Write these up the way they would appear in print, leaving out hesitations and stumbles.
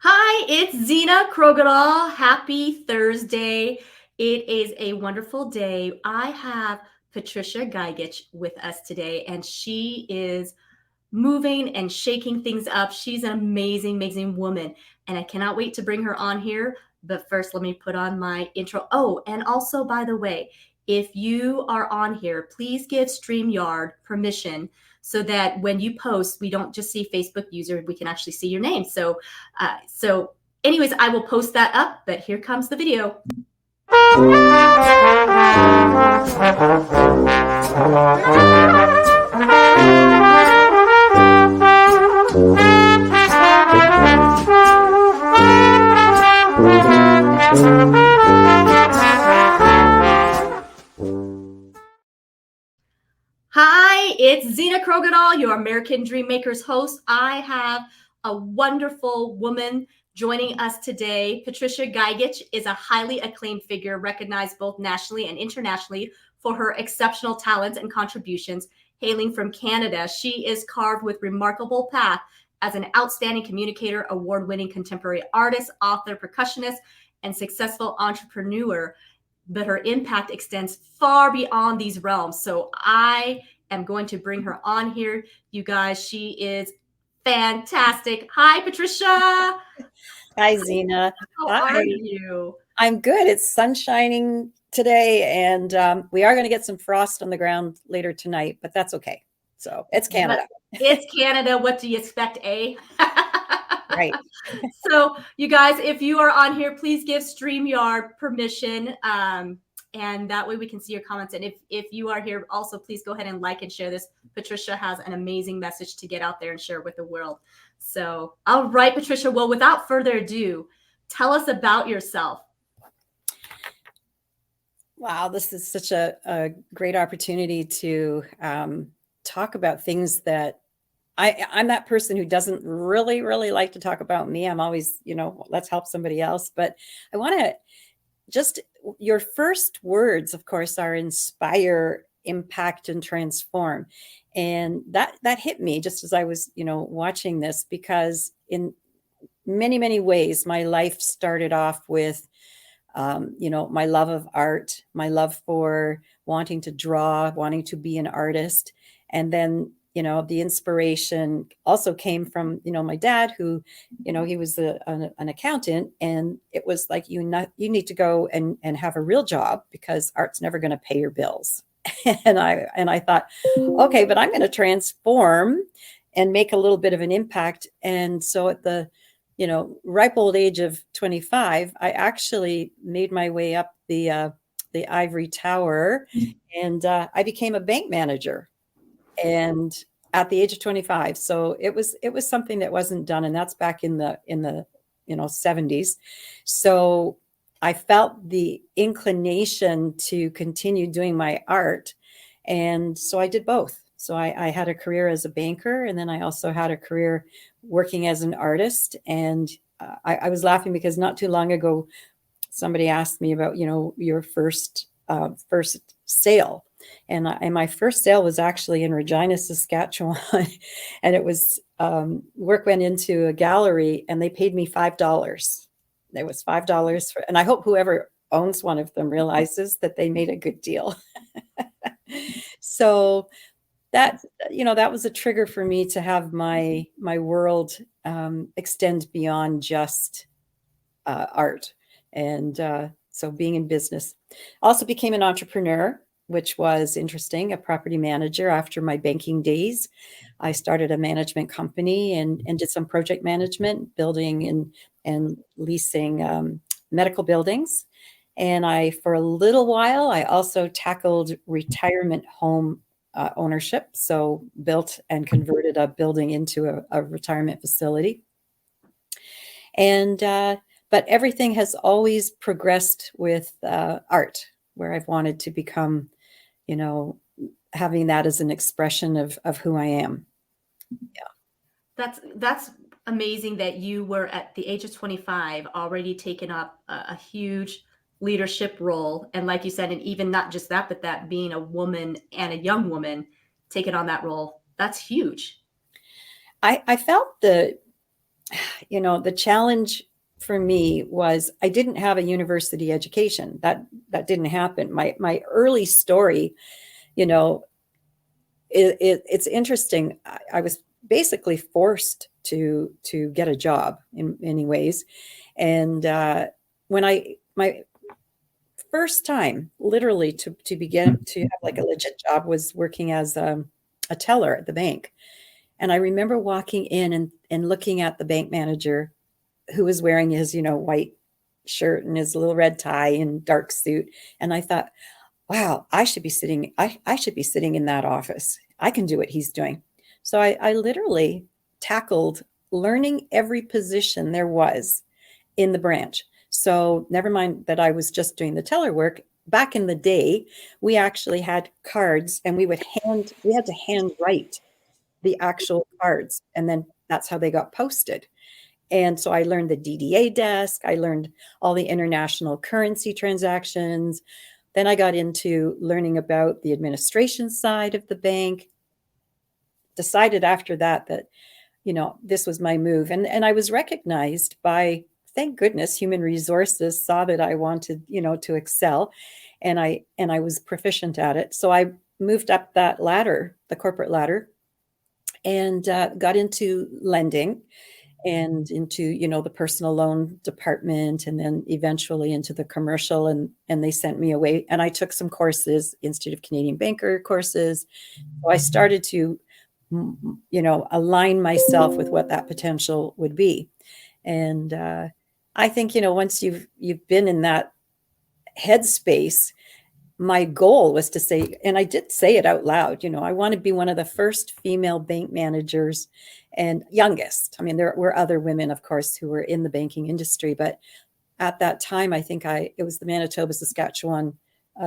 Hi, it's Zena Krogadal. Happy Thursday. It is a wonderful day. I have Patricia Gagic with us today, and she is moving and shaking things up. She's an amazing, amazing woman, and I cannot wait to bring her on here. But first, let me put on my intro. Oh, and also, by the way, if you are on here, please give StreamYard permission so that when you post, we don't just see Facebook user, we can actually see your name. So anyways, I will post that up, but here comes the video. Hi, it's Zena Krogadal, your American Dream Makers host. I have a wonderful woman joining us today. Patricia Gagic is a highly acclaimed figure recognized both nationally and internationally for her exceptional talents and contributions. Hailing from Canada, she is carved with remarkable path as an outstanding communicator, award-winning contemporary artist, author, percussionist, and successful entrepreneur. But her impact extends far beyond these realms. So I am going to bring her on here. You guys, she is fantastic. Hi, Patricia. Hi, Zena. How are you? I'm good. It's sun shining today, and we are going to get some frost on the ground later tonight, but that's okay. So it's Canada. It's Canada. What do you expect, eh? Right. So, you guys, if you are on here, please give StreamYard permission. And that way we can see your comments. And if you are here, also please go ahead and like and share this. Patricia has an amazing message to get out there and share with the world. So, all right, Patricia. Well, without further ado, tell us about yourself. Wow, this is such a great opportunity to talk about things that I'm that person who doesn't really like to talk about me. I'm always, let's help somebody else. But I want to just, your first words, of course, are inspire, impact, and transform. And that hit me just as I was, watching this, because in many ways, my life started off with, my love of art, my love for wanting to draw, wanting to be an artist. And then, the inspiration also came from, my dad, who, he was an accountant, and it was like, you need to go and have a real job because art's never going to pay your bills. and I thought, okay, but I'm going to transform and make a little bit of an impact. And so at the, ripe old age of 25, I actually made my way up the ivory tower, and I became a bank manager. And at the age of 25, so it was something that wasn't done, and that's back in the 70s. So I felt the inclination to continue doing my art, and so I did both. So I had a career as a banker, and then I also had a career working as an artist. And I was laughing because not too long ago, somebody asked me about your first sale. And my first sale was actually in Regina, Saskatchewan. And it was, work went into a gallery, and they paid me $5. It was $5 and I hope whoever owns one of them realizes that they made a good deal. So that was a trigger for me to have my world extend beyond just art. And so being in business. Also became an entrepreneur, which was interesting, a property manager after my banking days. I started a management company and did some project management, building and leasing medical buildings. And for a little while, I also tackled retirement home ownership. So built and converted a building into a retirement facility. And but everything has always progressed with art, where I've wanted to become, having that as an expression of who I am. Yeah. That's amazing that you were at the age of 25 already taken up a huge leadership role. And like you said, and even not just that, but that being a woman and a young woman taking on that role, that's huge. I felt the The challenge for me was I didn't have a university education. That didn't happen. My early story, you know, it's interesting. I was basically forced to get a job in many ways, and when my first time, literally, to begin to have like a legit job was working as a teller at the bank. And I remember walking in and looking at the bank manager who was wearing his, white shirt and his little red tie and dark suit. And I thought, wow, I should be sitting in that office. I can do what he's doing. So I literally tackled learning every position there was in the branch. So never mind that I was just doing the teller work. Back in the day, we actually had cards and we had to hand write the actual cards. And then that's how they got posted. And so I learned the DDA desk. I learned all the international currency transactions. Then I got into learning about the administration side of the bank. Decided after that this was my move. And I was recognized by, thank goodness, human resources saw that I wanted, to excel. And I was proficient at it. So I moved up that ladder, the corporate ladder, and got into lending and into, the personal loan department, and then eventually into the commercial, and they sent me away and I took some courses, Institute of Canadian Banker courses. So I started to, align myself with what that potential would be. And I think, once you've been in that headspace, my goal was to say, and I did say it out loud, I want to be one of the first female bank managers and youngest. I mean, there were other women, of course, who were in the banking industry, but at that time, I think it was the Manitoba, Saskatchewan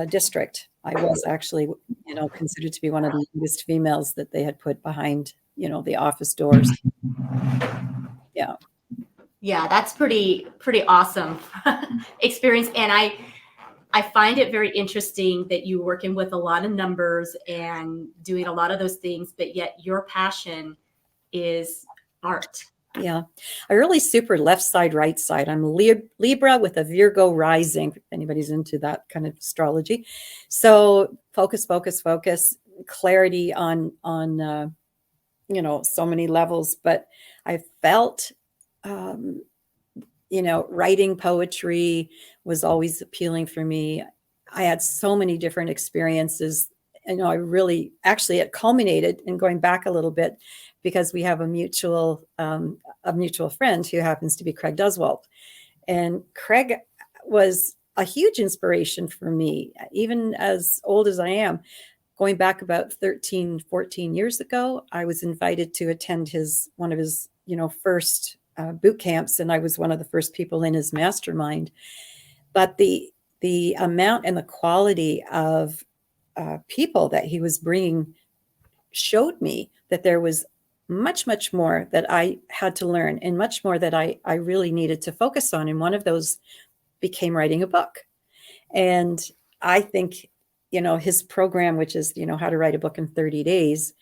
district. I was actually, considered to be one of the youngest females that they had put behind, the office doors. Yeah. Yeah, that's pretty awesome experience. And I find it very interesting that you're working with a lot of numbers and doing a lot of those things, but yet your passion is art. Yeah. I really super left side, right side. I'm Libra with a Virgo rising, if anybody's into that kind of astrology. So focus, clarity on so many levels. But I felt, writing poetry was always appealing for me. I had so many different experiences. I really, actually, it culminated in going back a little bit because we have a mutual friend who happens to be Craig Duswalt. And Craig was a huge inspiration for me, even as old as I am. Going back about 13, 14 years ago, I was invited to attend one of his, first boot camps, and I was one of the first people in his mastermind. But the amount and the quality of people that he was bringing showed me that there was much, much more that I had to learn and much more that I really needed to focus on. And one of those became writing a book. And I think, his program, which is, how to write a book in 30 days,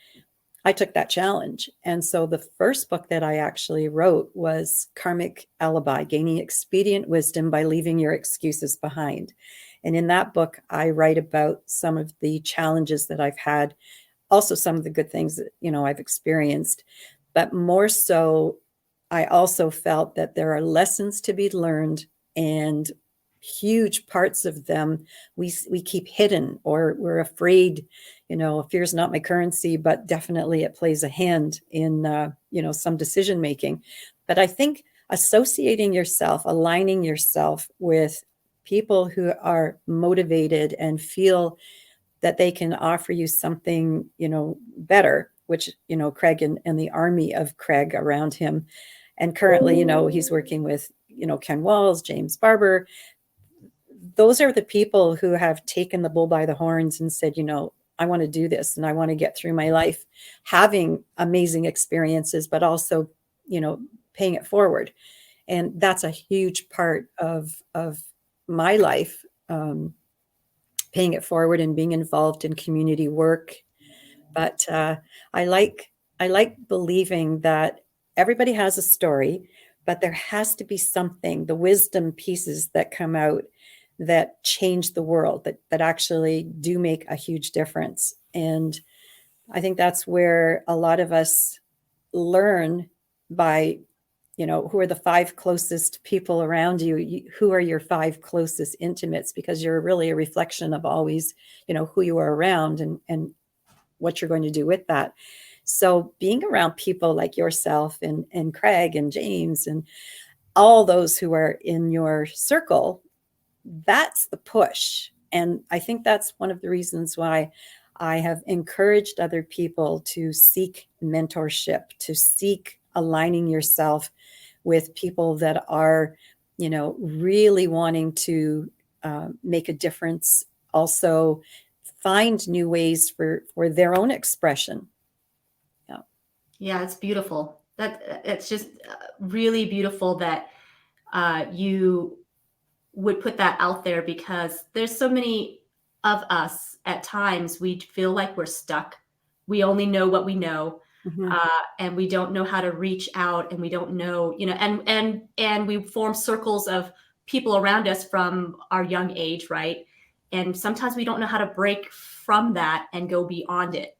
I took that challenge. And so the first book that I actually wrote was Karmic Alibi, Gaining Expedient Wisdom by Leaving Your Excuses Behind. And in that book, I write about some of the challenges that I've had, also some of the good things that, I've experienced. But more so, I also felt that there are lessons to be learned, and huge parts of them we keep hidden, or we're afraid. Fear's not my currency, but definitely it plays a hand in some decision making. But I think associating yourself, aligning yourself with people who are motivated and feel that they can offer you something better, which Craig and the army of Craig around him. And currently he's working with Ken Walls, James Barber. Those are the people who have taken the bull by the horns and said, I want to do this, and I want to get through my life having amazing experiences, but also, paying it forward. And that's a huge part of my life, paying it forward and being involved in community work. But I like believing that everybody has a story, but there has to be something, the wisdom pieces that come out that change the world, that actually do make a huge difference. And I think that's where a lot of us learn by, who are the 5 closest people around you, who are your 5 closest intimates, because you're really a reflection of always, who you are around and what you're going to do with that. So being around people like yourself and Craig and James and all those who are in your circle, that's the push. And I think that's one of the reasons why I have encouraged other people to seek mentorship, to seek aligning yourself with people that are, really wanting to make a difference. Also, find new ways for their own expression. Yeah, it's beautiful. It's just really beautiful that you would put that out there, because there's so many of us at times we feel like we're stuck. We only know what we know, Mm-hmm. and we don't know how to reach out, and we don't know, and we form circles of people around us from our young age, right? And sometimes we don't know how to break from that and go beyond it.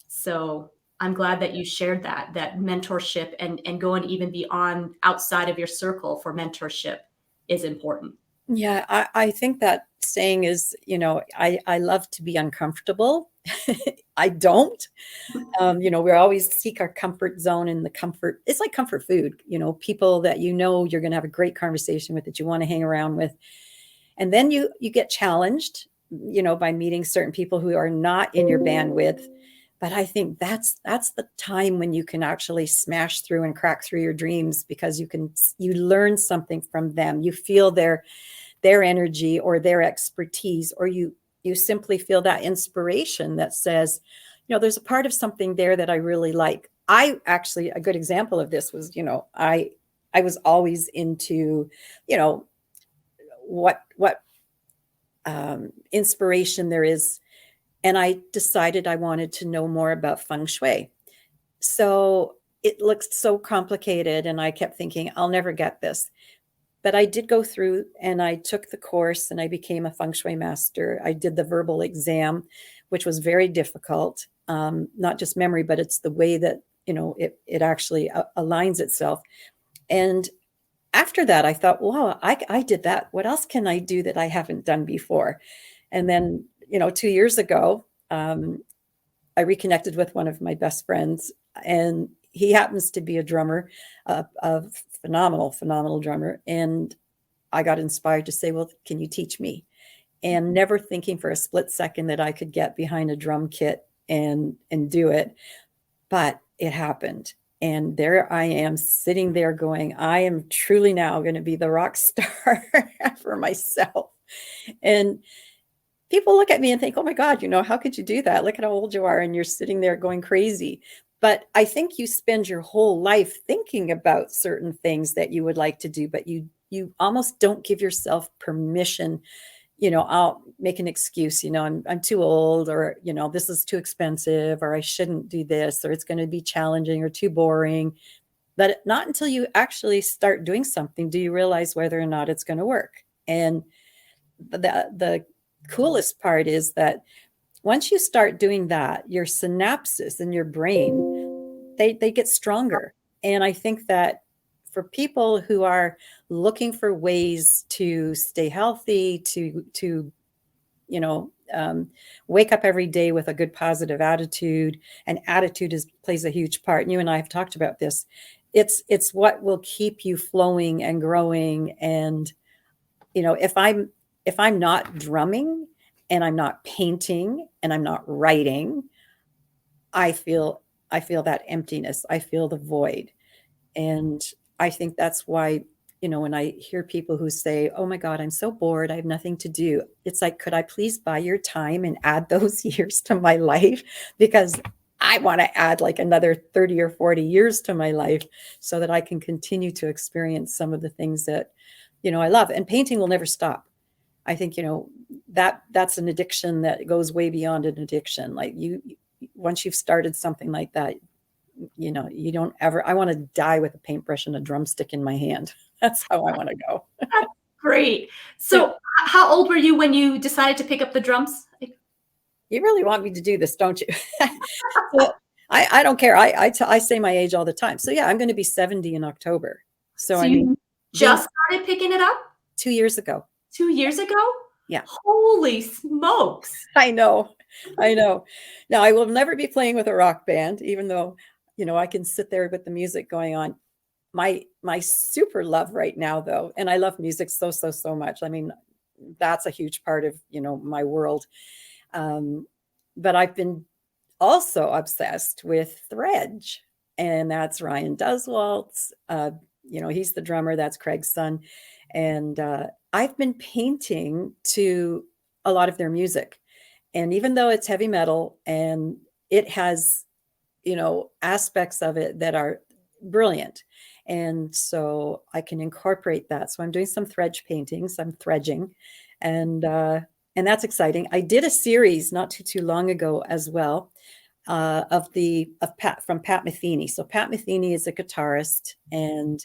So I'm glad that you shared that mentorship and going even beyond outside of your circle for mentorship is important. Yeah, I think that saying is, I love to be uncomfortable. I don't. We always seek our comfort zone, and the comfort, it's like comfort food, people that you're going to have a great conversation with, that you want to hang around with. And then you get challenged, by meeting certain people who are not in your bandwidth. But I think that's the time when you can actually smash through and crack through your dreams, because you learn something from them. You feel their energy or their expertise, or you simply feel that inspiration that says, there's a part of something there that I really like. I actually, a good example of this was, I was always into, what inspiration there is. And I decided I wanted to know more about feng shui. So it looked so complicated, and I kept thinking, I'll never get this. But I did go through, and I took the course, and I became a feng shui master. I did the verbal exam, which was very difficult. Not just memory, but it's the way that, it actually aligns itself. And after that, I thought, wow, I did that. What else can I do that I haven't done before? And then, 2 years ago, I reconnected with one of my best friends, and he happens to be a drummer, a phenomenal drummer. And I got inspired to say, well, can you teach me? And never thinking for a split second that I could get behind a drum kit and do it. But it happened. And there I am sitting there going, I am truly now going to be the rock star for myself. And people look at me and think, oh my God, how could you do that? Look at how old you are, and you're sitting there going crazy. But I think you spend your whole life thinking about certain things that you would like to do, but you almost don't give yourself permission. I'll make an excuse, I'm too old, or, this is too expensive, or I shouldn't do this, or it's going to be challenging or too boring. But not until you actually start doing something do you realize whether or not it's going to work. And the coolest part is that once you start doing that, your synapses in your brain, they get stronger. And I think that for people who are looking for ways to stay healthy, to wake up every day with a good positive attitude, and attitude plays a huge part. And you and I have talked about this. It's what will keep you flowing and growing. And if I'm not drumming, and I'm not painting, and I'm not writing, I feel that emptiness. I feel the void. And I think that's why, when I hear people who say, oh my God, I'm so bored, I have nothing to do. It's like, could I please buy your time and add those years to my life? Because I want to add like another 30 or 40 years to my life, so that I can continue to experience some of the things that, I love. And painting will never stop. I think, that's an addiction that goes way beyond an addiction. Like once you've started something like that, you don't ever, I want to die with a paintbrush and a drumstick in my hand. That's how I want to go. Great. Yeah. So how old were you when you decided to pick up the drums? You really want me to do this, don't you? So I don't care. I say my age all the time. So yeah, I'm going to be 70 in October. So So I mean, you just started picking it up 2 years ago. 2 years ago? Yeah. Holy smokes. I know. I know. Now I will never be playing with a rock band, even though, I can sit there with the music going on. My super love right now though, and I love music so much. I mean, that's a huge part of, my world. But I've been also obsessed with Thredge, and that's Ryan Duswalt's. He's the drummer. That's Craig's son, and I've been painting to a lot of their music. And even though it's heavy metal and it has, aspects of it that are brilliant, and so I can incorporate that. So I'm doing some Thredge paintings. I'm thredging, and that's exciting. I did a series not too long ago as well, from Pat Metheny. So Pat Metheny is a guitarist and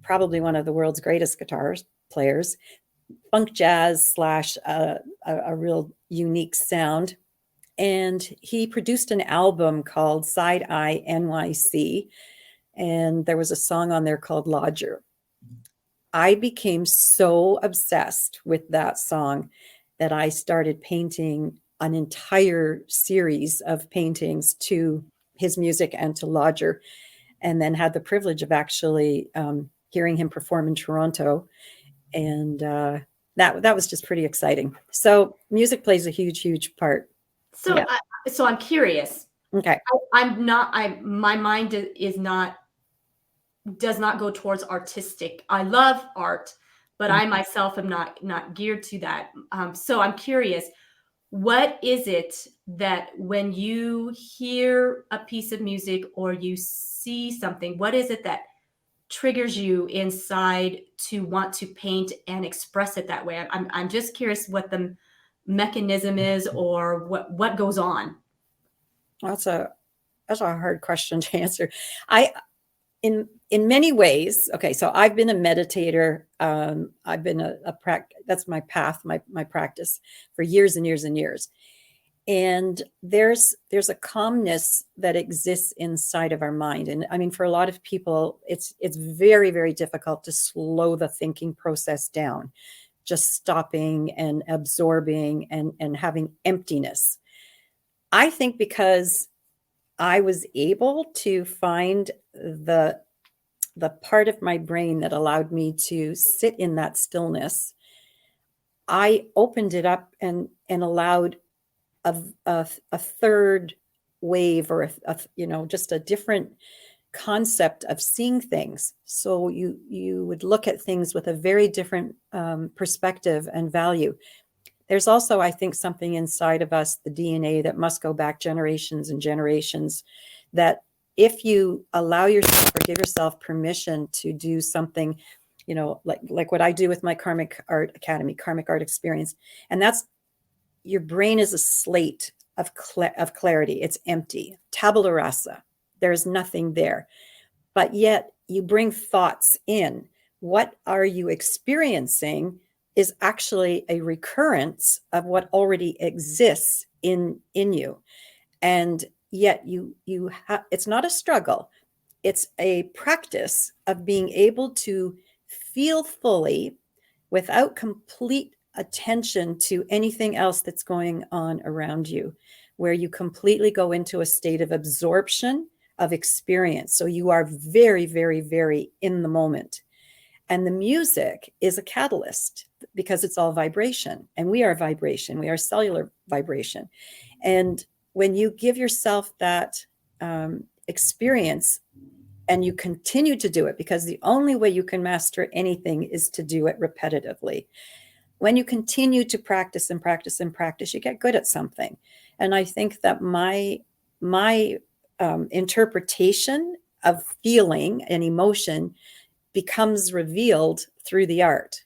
probably one of the world's greatest guitar players, funk jazz slash a real unique sound. And he produced an album called Side Eye NYC, and there was a song on there called Lodger. I became so obsessed with that song that I started painting an entire series of paintings to his music and to Lodger, and then had the privilege of actually hearing him perform in Toronto. And that was just pretty exciting. So music plays a huge part. So, Yeah. so I'm curious. Okay. My mind does not go towards artistic. I love art, but I myself am not geared to that. So I'm curious, what is it that when you hear a piece of music or you see something, what is it that triggers you inside to want to paint and express it that way? I'm just curious what the mechanism is or what goes on. That's a hard question to answer. In many ways, okay, so I've been a meditator. I've been that's my path, my practice for years and years and years. And there's a calmness that exists inside of our mind. And I mean, for a lot of people, it's very, very difficult to slow the thinking process down, just stopping and absorbing and having emptiness. I think because I was able to find the part of my brain that allowed me to sit in that stillness, I opened it up and allowed a third wave, or just a different concept of seeing things. So you would look at things with a very different perspective and value. There's also, I think, something inside of us, the DNA, that must go back generations and generations, that if you allow yourself or give yourself permission to do something, like what I do with my Karmic Art Academy, Karmic Art Experience, and that's, your brain is a slate of clarity. It's empty, tabula rasa. There's nothing there, but yet you bring thoughts in. What are you experiencing is actually a recurrence of what already exists in you. And yet it's not a struggle. It's a practice of being able to feel fully without complete attention to anything else that's going on around you, where you completely go into a state of absorption of experience. So you are very, very, very in the moment. And the music is a catalyst because it's all vibration, and we are vibration. We are cellular vibration. And when you give yourself that experience and you continue to do it, because the only way you can master anything is to do it repetitively. When you continue to practice and practice and practice, you get good at something. And I think that my interpretation of feeling and emotion becomes revealed through the art.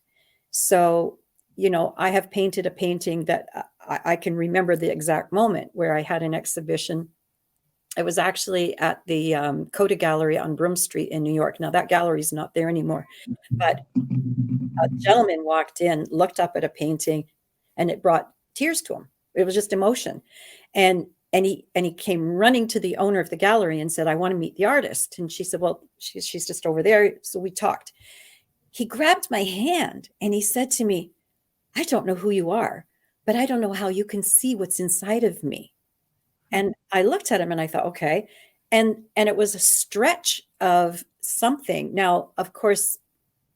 So, I have painted a painting that I can remember the exact moment, where I had an exhibition It was actually at the Coda Gallery on Broome Street in New York. Now that gallery is not there anymore, but a gentleman walked in, looked up at a painting, and it brought tears to him. It was just emotion. And he came running to the owner of the gallery and said, "I want to meet the artist." And she said, "Well, she's just over there." So we talked. He grabbed my hand and he said to me, "I don't know who you are, but I don't know how you can see what's inside of me." And I looked at him and I thought, okay. And it was a stretch of something. Now, of course,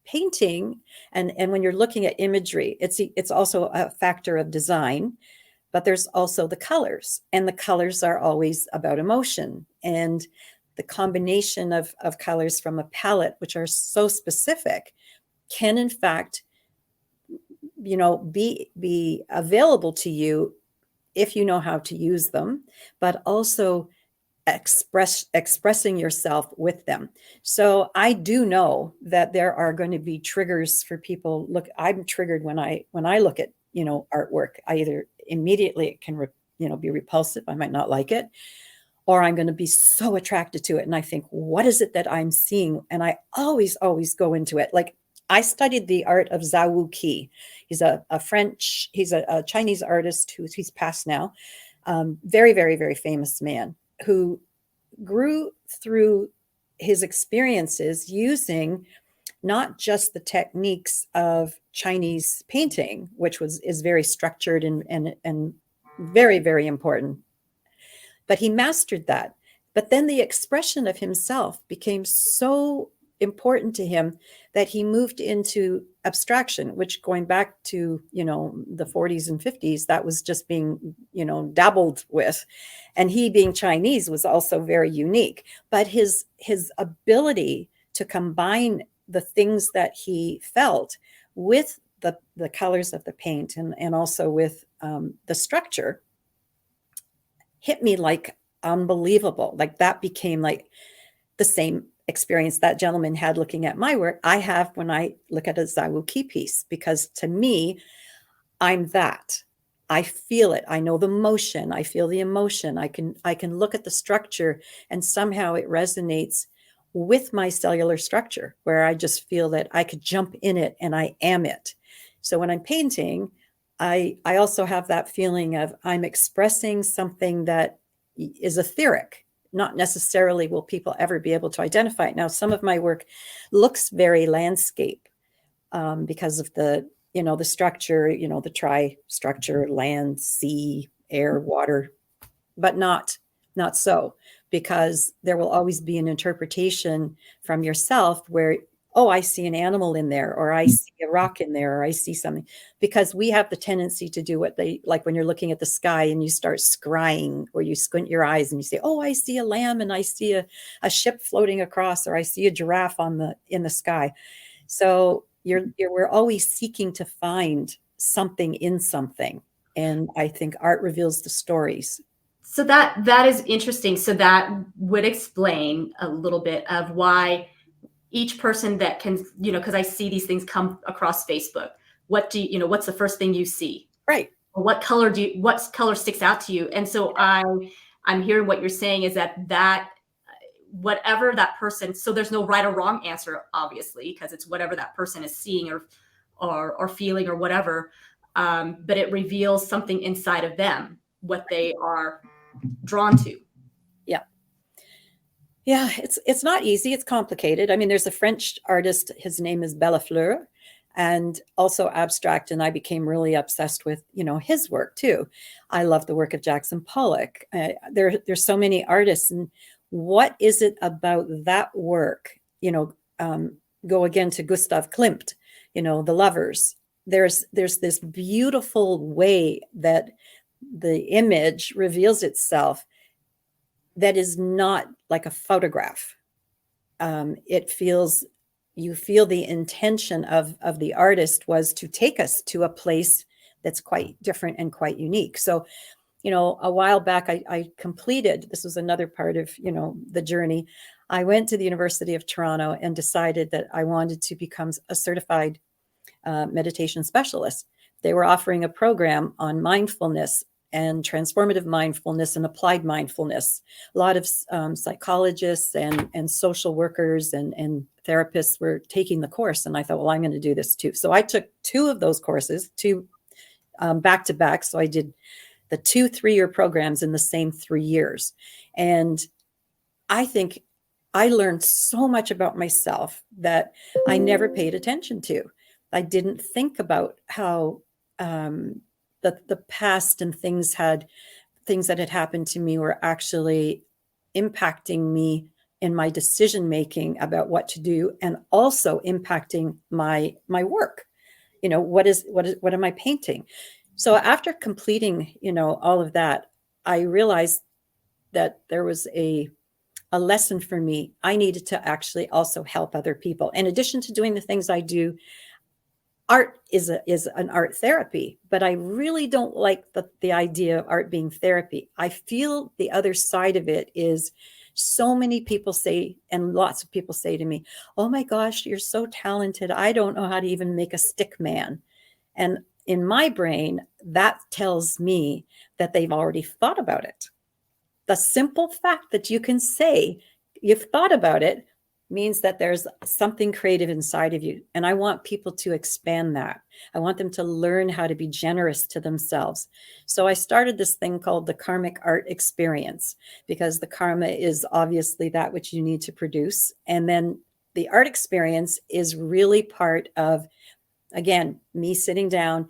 painting and when you're looking at imagery, it's also a factor of design, but there's also the colors, and the colors are always about emotion. And the combination of colors from a palette, which are so specific, can in fact, be available to you if you know how to use them, but also expressing yourself with them. So I do know that there are going to be triggers for people. Look, I'm triggered when I look at, artwork. I either immediately it can, be repulsive. I might not like it, or I'm going to be so attracted to it. And I think, what is it that I'm seeing? And I always go into it. Like, I studied the art of Zhao Qi. He's he's a Chinese artist he's passed now. Very, very, very famous man who grew through his experiences using not just the techniques of Chinese painting, which is very structured and very, very important, but he mastered that. But then the expression of himself became so important to him that he moved into abstraction, which, going back to, the 40s and 50s, that was just being, dabbled with. And he, being Chinese, was also very unique. But his ability to combine the things that he felt with the colors of the paint and also with the structure hit me like unbelievable. Like, that became like the same experience that gentleman had looking at my work I have when I look at a Zhao Qi piece, because to me, I'm that. I feel it. I know the motion. I feel the emotion. I can look at the structure, and somehow it resonates with my cellular structure, where I just feel that I could jump in it and I am it. So when I'm painting, I also have that feeling of I'm expressing something that is etheric. Not necessarily will people ever be able to identify it. Now, some of my work looks very landscape because of the structure, the tri-structure, land, sea, air, water, but not so, because there will always be an interpretation from yourself where, oh, I see an animal in there, or I see a rock in there, or I see something, because we have the tendency to do what they like when you're looking at the sky and you start scrying, or you squint your eyes and you say, oh, I see a lamb, and I see a ship floating across, or I see a giraffe in the sky. So we're always seeking to find something in something. And I think art reveals the stories. So that is interesting. So that would explain a little bit of why each person that can, because I see these things come across Facebook. What's the first thing you see? Right. Or what color sticks out to you? And so I'm hearing what you're saying is that whatever that person, so there's no right or wrong answer, obviously, because it's whatever that person is seeing or feeling or whatever. But it reveals something inside of them, what they are drawn to. Yeah, it's not easy. It's complicated. I mean, there's a French artist, his name is Bellafleur, and also abstract. And I became really obsessed with, his work too. I love the work of Jackson Pollock. There's so many artists. And what is it about that work? Go again to Gustav Klimt, the Lovers. There's this beautiful way that the image reveals itself that is not like a photograph. You feel the intention of the artist was to take us to a place that's quite different and quite unique. So, a while back, I completed, this was another part of, the journey. I went to the University of Toronto and decided that I wanted to become a certified meditation specialist. They were offering a program on mindfulness and transformative mindfulness and applied mindfulness. A lot of psychologists and social workers and therapists were taking the course. And I thought, well, I'm going to do this too. So I took 2 of those courses, 2 back to back. So I did the 2 3-year programs in the same 3 years. And I think I learned so much about myself that I never paid attention to. I didn't think about how the past and things that had happened to me were actually impacting me in my decision making about what to do, and also impacting my work. What am I painting? So after completing, all of that, I realized that there was a lesson for me. I needed to actually also help other people. In addition to doing the things I do, art is an art therapy, but I really don't like the idea of art being therapy. I feel the other side of it is, so many people say, and lots of people say to me, oh my gosh, you're so talented. I don't know how to even make a stick man. And in my brain, that tells me that they've already thought about it. The simple fact that you can say you've thought about it means that there's something creative inside of you. And I want people to expand that. I want them to learn how to be generous to themselves. So I started this thing called the Karmic Art Experience, because the karma is obviously that which you need to produce. And then the art experience is really part of, again, me sitting down.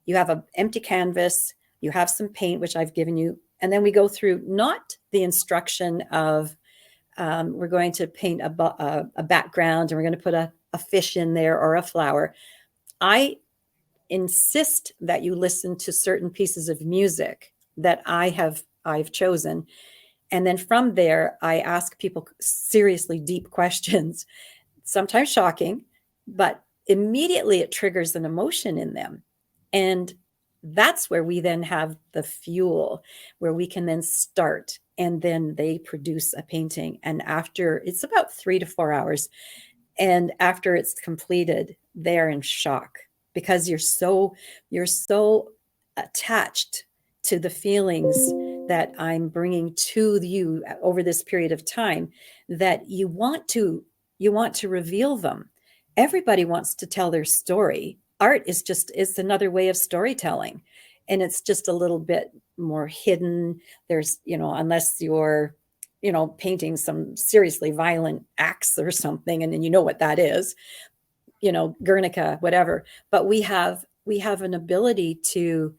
You have an empty canvas, you have some paint, which I've given you. And then we go through not the instruction of, we're going to paint a background and we're going to put a fish in there or a flower. I insist that you listen to certain pieces of music that I've chosen. And then from there, I ask people seriously deep questions, sometimes shocking, but immediately it triggers an emotion in them. And that's where we then have the fuel, where we can then start, and then they produce a painting. And after, it's about 3 to 4 hours. And after it's completed, they're in shock, because you're so attached to the feelings that I'm bringing to you over this period of time, that you want to reveal them. Everybody wants to tell their story. Art is another way of storytelling, and it's just a little bit more hidden. There's, unless you're, painting some seriously violent acts or something, and then you know what that is, Guernica, whatever. But we have an ability to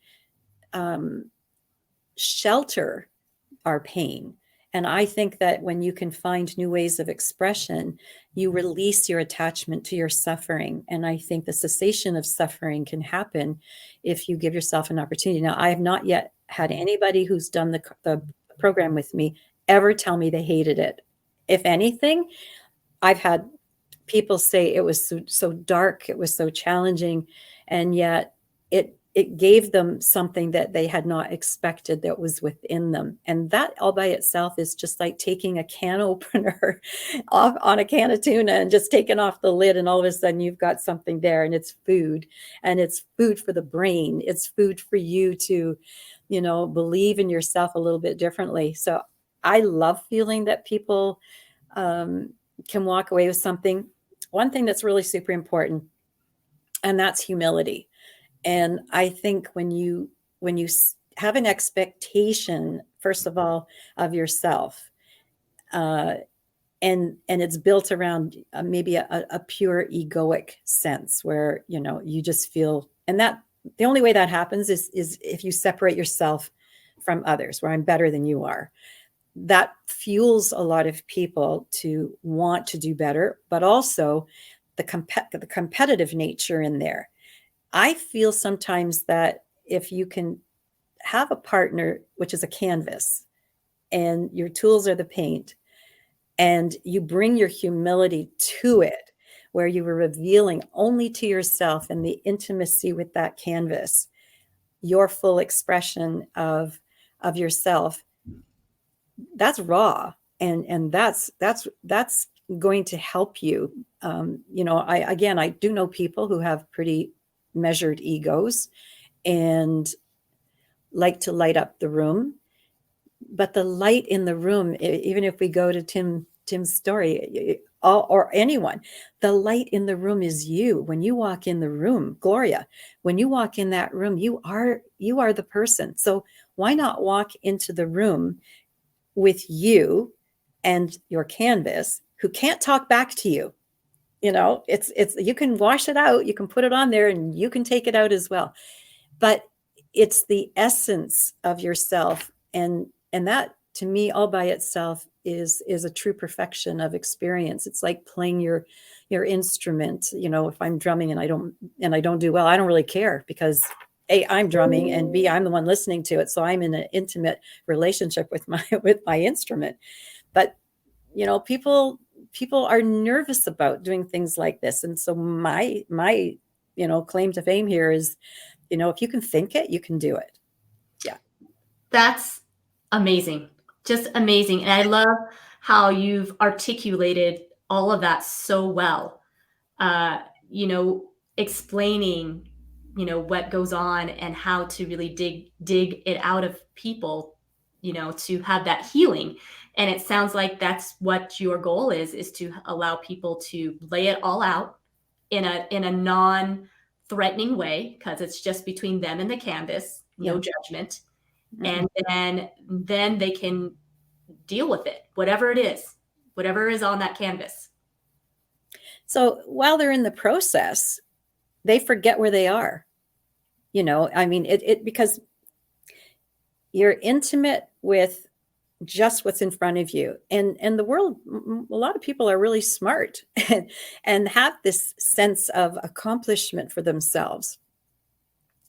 shelter our pain. And I think that when you can find new ways of expression, you release your attachment to your suffering. And I think the cessation of suffering can happen if you give yourself an opportunity. Now, I have not yet had anybody who's done the program with me ever tell me they hated it. If anything, I've had people say it was so dark, it was so challenging, and yet it gave them something that they had not expected that was within them. And that all by itself is just like taking a can opener off on a can of tuna and just taking off the lid, and all of a sudden you've got something there, and it's food. And it's food for the brain. It's food for you to, believe in yourself a little bit differently. So I love feeling that people can walk away with something. One thing that's really super important, and that's humility. And I think when you have an expectation, first of all, of yourself, and it's built around maybe a pure egoic sense where, you just feel, and that the only way that happens is if you separate yourself from others, where I'm better than you are. That fuels a lot of people to want to do better, but also the competitive nature in there. I feel sometimes that if you can have a partner, which is a canvas, and your tools are the paint, and you bring your humility to it, where you were revealing only to yourself and the intimacy with that canvas, your full expression of yourself, that's raw. And that's going to help you. I do know people who have pretty measured egos, and like to light up the room, but the light in the room, even if we go to Tim's story, or anyone, the light in the room is you. When you walk in the room, Gloria, when you walk in that room, you are the person. So why not walk into the room with you and your canvas, who can't talk back to you? It's you can wash it out, you can put it on there, and you can take it out as well. But it's the essence of yourself, and that, to me, all by itself is a true perfection of experience. It's like playing your instrument. If I'm drumming and I don't do well, I don't really care, because A, I'm drumming, and B, I'm the one listening to it. So I'm in an intimate relationship with my instrument. But people are nervous about doing things like this. And so my claim to fame here is, if you can think it, you can do it. Yeah. That's amazing. Just amazing. And I love how you've articulated all of that so well. Explaining, what goes on and how to really dig it out of people, to have that healing. And it sounds like that's what your goal is to allow people to lay it all out in a non-threatening way, because it's just between them and the canvas, no judgment. Mm-mm. And then they can deal with it, whatever is on that canvas. So while they're in the process, they forget where they are. Because you're intimate with just what's in front of you, and the world, a lot of people are really smart and have this sense of accomplishment for themselves.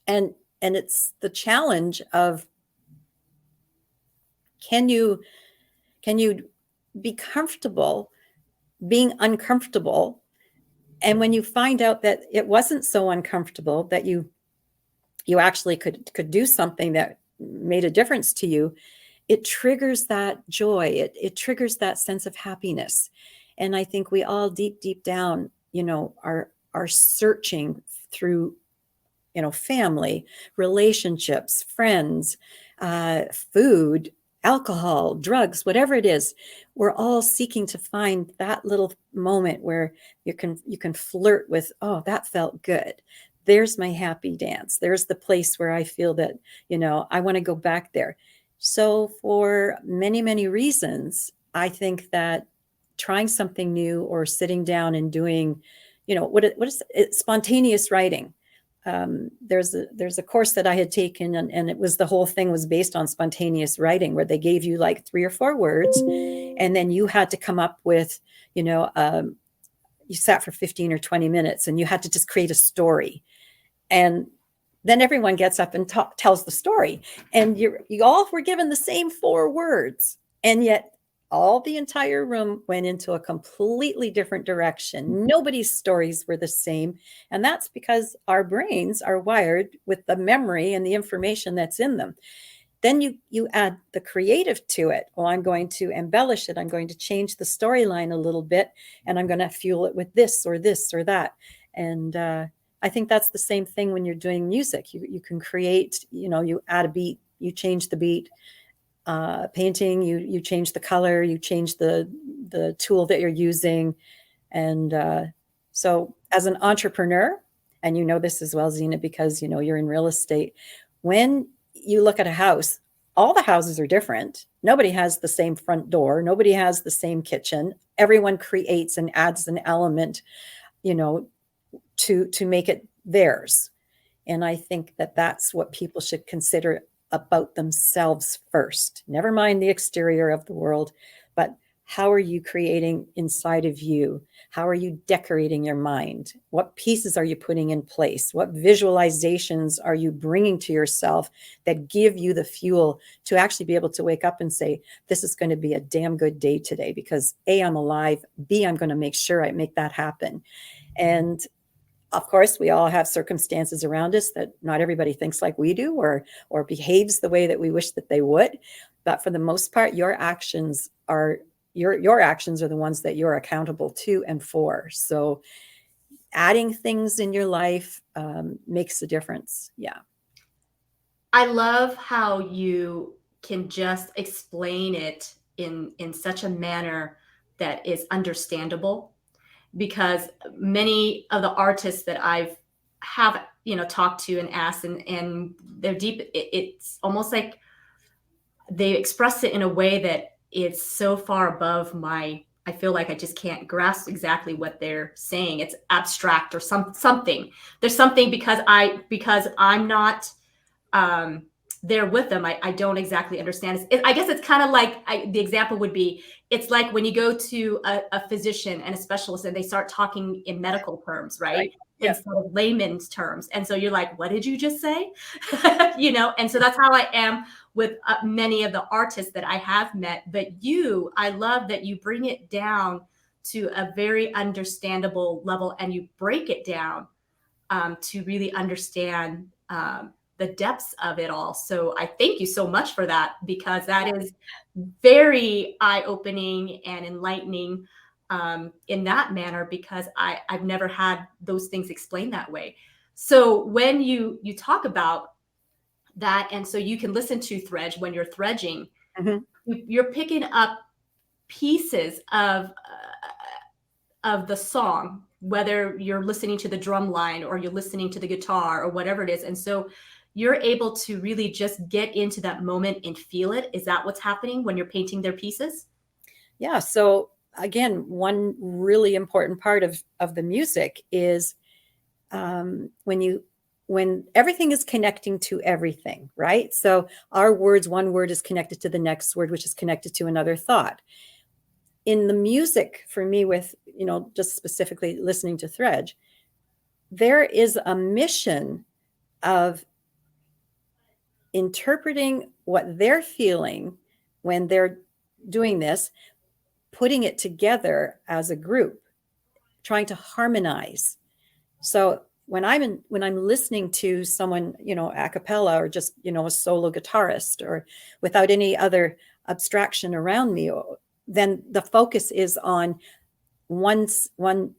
And it's the challenge of, can you be comfortable being uncomfortable? And when you find out that it wasn't so uncomfortable, that you actually could do something that made a difference to you, it triggers that joy. It triggers that sense of happiness. And I think we all deep down, are searching through, family, relationships, friends, food, alcohol, drugs, whatever it is. We're all seeking to find that little moment where you can flirt with, oh, that felt good. There's my happy dance. There's the place where I feel that, I want to go back there. So for many, many reasons, I think that trying something new, or sitting down and doing, what is it? Spontaneous writing. There's a course that I had taken, and it was, the whole thing was based on spontaneous writing, where they gave you like 3 or 4 words, and then you had to come up with, you sat for 15 or 20 minutes and you had to just create a story. And then everyone gets up and tells the story, and you all were given the same 4 words, and yet all the entire room went into a completely different direction. Nobody's stories were the same. And that's because our brains are wired with the memory and the information that's in them. Then you add the creative to it. Well, I'm going to embellish it. I'm going to change the storyline a little bit, and I'm going to fuel it with this or that. And I think that's the same thing when you're doing music. You can create, you add a beat, you change the beat. Painting, you change the color, you change the tool that you're using. And so as an entrepreneur, and this as well, Zena, because you're in real estate, when you look at a house, all the houses are different. Nobody has the same front door, nobody has the same kitchen. Everyone creates and adds an element, to make it theirs. And I think that that's what people should consider about themselves first. Never mind the exterior of the world, but how are you creating inside of you? How are you decorating your mind? What pieces are you putting in place? What visualizations are you bringing to yourself that give you the fuel to actually be able to wake up and say, this is going to be a damn good day today, because A, I'm alive, B, I'm going to make sure I make that happen. And of course, we all have circumstances around us that not everybody thinks like we do, or behaves the way that we wish that they would. But for the most part, your actions are the ones that you're accountable to and for. So adding things in your life makes a difference. Yeah. I love how you can just explain it in such a manner that is understandable, because many of the artists that I've have talked to and asked, and they're deep, it's almost like they express it in a way that it's so far above my, I feel like I just can't grasp exactly what they're saying. It's abstract or something. There's something, because I'm not there with them. I don't exactly understand. I guess it's kind of like, the example would be, it's like when you go to a physician and a specialist and they start talking in medical terms, right? Right. Yeah. Instead of layman's terms. And so you're like, what did you just say? And so that's how I am with many of the artists that I have met. But I love that you bring it down to a very understandable level, and you break it down to really understand the depths of it all. So I thank you so much for that, because that is very eye-opening and enlightening in that manner, because I've never had those things explained that way. So when you talk about that, and so you can listen to Thredge when you're thredging, Mhm. you're picking up pieces of the song, whether you're listening to the drum line or you're listening to the guitar or whatever it is. And so you're able to really just get into that moment and feel it. Is that what's happening when you're painting their pieces? Yeah. So again, one really important part of the music is when everything is connecting to everything, right? So our words, one word is connected to the next word, which is connected to another thought. In the music, for me, with just specifically listening to Thredge, there is a mission of interpreting what they're feeling when they're doing this, putting it together as a group, trying to harmonize. So when I'm listening to someone, a cappella, or just, a solo guitarist, or without any other abstraction around me, then the focus is on one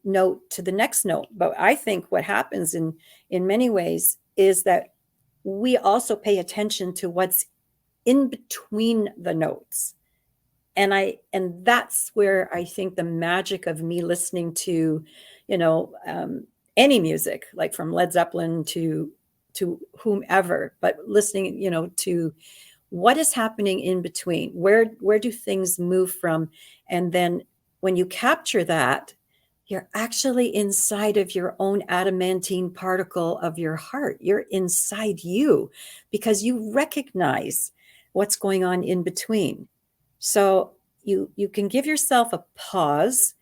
note to the next note. But I think what happens in many ways is that we also pay attention to what's in between the notes. And that's where I think the magic of me listening to, you know, um, any music, like from Led Zeppelin to whomever, but listening, to what is happening in between. Where do things move from? And then when you capture that, you're actually inside of your own adamantine particle of your heart. You're inside you, because you recognize what's going on in between. So you can give yourself a pause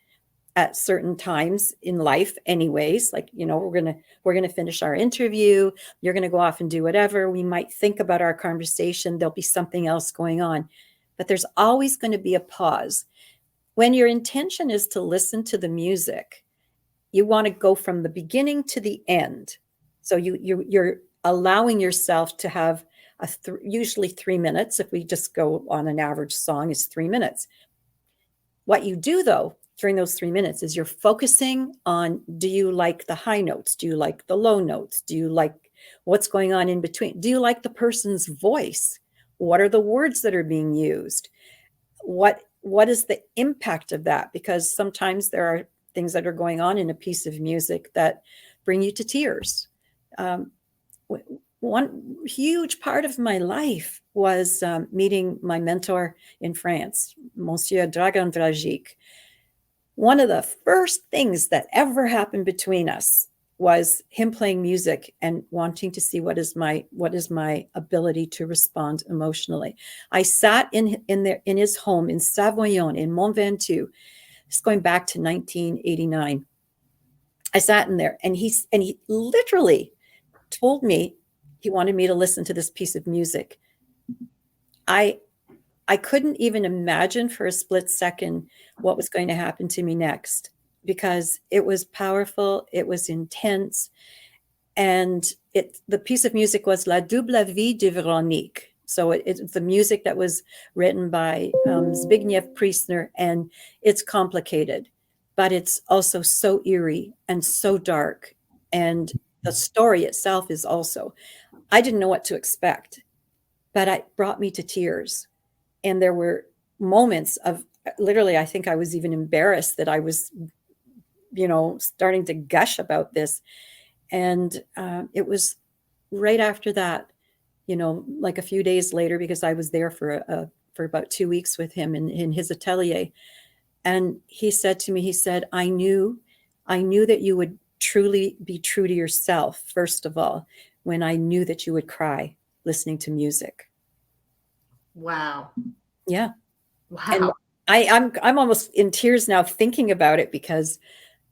at certain times in life anyways, like, we're going to finish our interview, you're going to go off and do whatever, we might think about our conversation, there'll be something else going on, but there's always going to be a pause. When your intention is to listen to the music, you want to go from the beginning to the end. So you're allowing yourself to have usually 3 minutes. If we just go on an average song, is 3 minutes. What you do, though, during those 3 minutes is you're focusing on, do you like the high notes? Do you like the low notes? Do you like what's going on in between? Do you like the person's voice? What are the words that are being used? What is the impact of that? Because sometimes there are things that are going on in a piece of music that bring you to tears. Um, one huge part of my life was meeting my mentor in France, Monsieur Dragan Dragic. One of the first things that ever happened between us was him playing music and wanting to see what is my ability to respond emotionally. I sat in his home in Savoyon in Mont Ventoux. It's going back to 1989. I sat in there, and he literally told me he wanted me to listen to this piece of music. I couldn't even imagine for a split second what was going to happen to me next, because it was powerful, it was intense, and the piece of music was La Double Vie de Véronique. So it's the music that was written by Zbigniew Priestner, and it's complicated, but it's also so eerie and so dark, and the story itself is also. I didn't know what to expect, but it brought me to tears. And there were moments of literally, I think I was even embarrassed that I was, starting to gush about this. And it was right after that, like a few days later, because I was there for about 2 weeks with him in his atelier. And he said to me, he said, I knew that you would truly be true to yourself, first of all, when I knew that you would cry listening to music. Wow. Yeah. And Wow. I'm almost in tears now thinking about it, because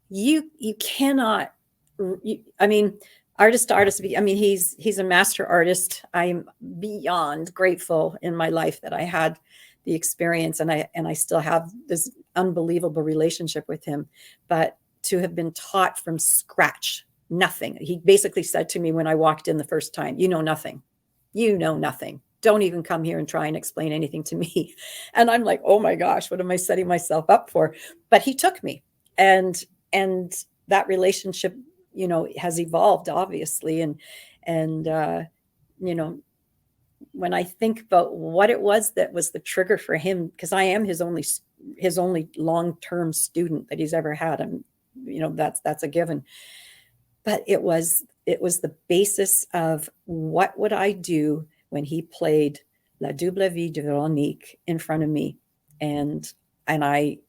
you cannot, I mean, artist to artist, I mean, he's a master artist. I'm beyond grateful in my life that I had the experience, and I still have this unbelievable relationship with him. But to have been taught from scratch, nothing. He basically said to me when I walked in the first time, you know nothing. You know nothing. Don't even come here and try and explain anything to me. And I'm like, oh my gosh, what am I setting myself up for? But he took me, and that relationship, has evolved, obviously. And when I think about what it was that was the trigger for him, because I am his only long-term student that he's ever had, and that's a given. But it was the basis of what would I do when he played La Double Vie de Véronique in front of me, and I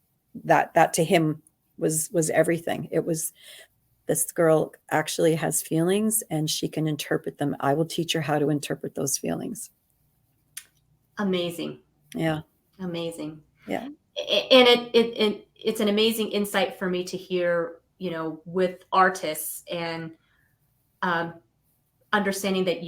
that to him was everything. It was, this girl actually has feelings and she can interpret them. I will teach her how to interpret those feelings. Amazing. Yeah. Amazing. Yeah. And it's an amazing insight for me to hear, with artists, and understanding that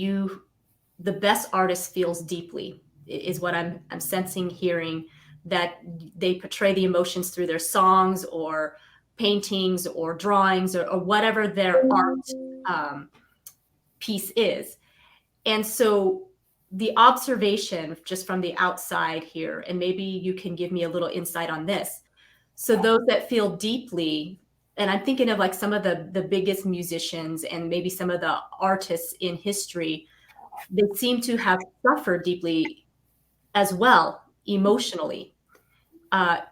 the best artist feels deeply is what I'm sensing, hearing that they portray the emotions through their songs or paintings or drawings or whatever their art piece is. And so the observation just from the outside here, and maybe you can give me a little insight on this. So those that feel deeply, and I'm thinking of like some of the biggest musicians and maybe some of the artists in history, they seem to have suffered deeply as well, emotionally.